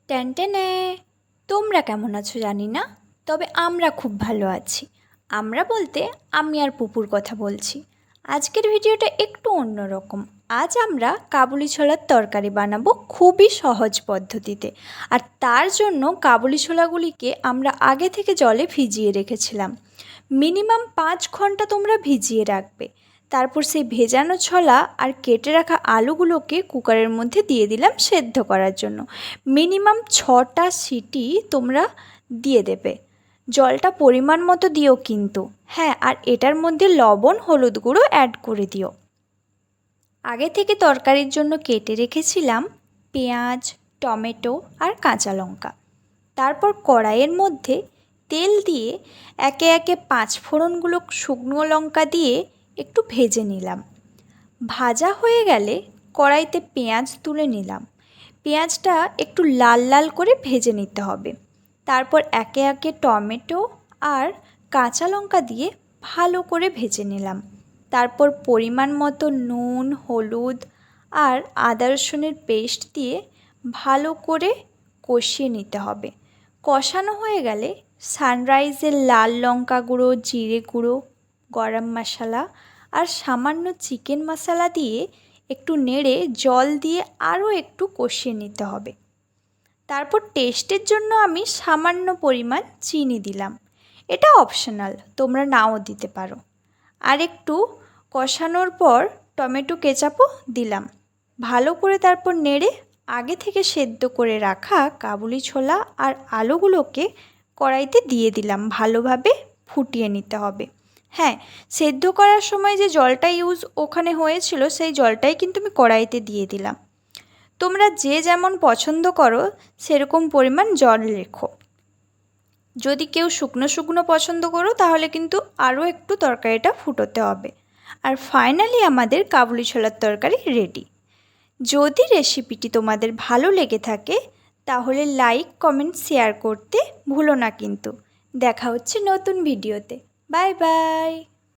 টেনটেনে তোমরা কেমন আছো জানি না, তবে আমরা খুব ভালো আছি। আমরা বলতে আমি আর পুপুর কথা বলছি। আজকের ভিডিওটা একটু অন্যরকম। আজ আমরা কাবুলি ছোলার তরকারি বানাবো খুবই সহজ পদ্ধতিতে। আর তার জন্য কাবুলি ছোলাগুলিকে আমরা আগে থেকে জলে ভিজিয়ে রেখেছিলাম। মিনিমাম 5 ঘন্টা তোমরা ভিজিয়ে রাখবে। তারপর সেই ভেজানো ছোলা আর কেটে রাখা আলুগুলোকে কুকারের মধ্যে দিয়ে দিলাম সেদ্ধ করার জন্য। মিনিমাম 6টা সিটি তোমরা দিয়ে দেবে। জলটা পরিমাণ মতো দিও কিন্তু, হ্যাঁ, আর এটার মধ্যে লবণ হলুদ গুঁড়ো অ্যাড করে দিও। আগে থেকে তরকারির জন্য কেটে রেখেছিলাম পেঁয়াজ, টমেটো আর কাঁচা লঙ্কা। তারপর কড়াইয়ের মধ্যে তেল দিয়ে একে একে 5 ফোড়নগুলো শুকনো লঙ্কা দিয়ে একটু ভেজে নিলাম। ভাজা হয়ে গেলে কড়াইতে পেঁয়াজ তুলে নিলাম। পেঁয়াজটা একটু লাল লাল করে ভেজে নিতে হবে। তারপর একে একে টমেটো আর কাঁচা লঙ্কা দিয়ে ভালো করে ভেজে নিলাম। তারপর পরিমাণ মতো নুন, হলুদ আর আদা রসুনের পেস্ট দিয়ে ভালো করে কষিয়ে নিতে হবে। কষানো হয়ে গেলে সানরাইজের লাল লঙ্কা গুঁড়ো, জিরে গুঁড়ো, গরম মশলা আর সামান্য চিকেন মশলা দিয়ে একটু নেড়ে জল দিয়ে আরও একটু কষিয়ে নিতে হবে। তারপর টেস্টের জন্য আমি সামান্য পরিমাণ চিনি দিলাম। এটা অপশনাল, তোমরা নাও দিতে পারো। আর একটু কষানোর পর টমেটো কেচাপও দিলাম। ভালো করে তারপর নেড়ে আগে থেকে সেদ্ধ করে রাখা কাবুলি ছোলা আর আলুগুলোকে কড়াইতে দিয়ে দিলাম। ভালোভাবে ফুটিয়ে নিতে হবে। হ্যাঁ, সেদ্ধ করার সময় যে জলটা ওখানে হয়েছিল সেই জলটাই কিন্তু আমি কড়াইতে দিয়ে দিলাম। তোমরা যে যেমন পছন্দ করো সেরকম পরিমাণ জল রেখো। যদি কেউ শুকনো শুকনো পছন্দ করো তাহলে কিন্তু আরও একটু তরকারিটা ফুটোতে হবে। আর ফাইনালি আমাদের কাবুলি ছোলার তরকারি রেডি। যদি রেসিপিটি তোমাদের ভালো লেগে থাকে তাহলে লাইক, কমেন্ট, শেয়ার করতে ভুলো না কিন্তু। দেখা হচ্ছে নতুন ভিডিওতে। Bye bye.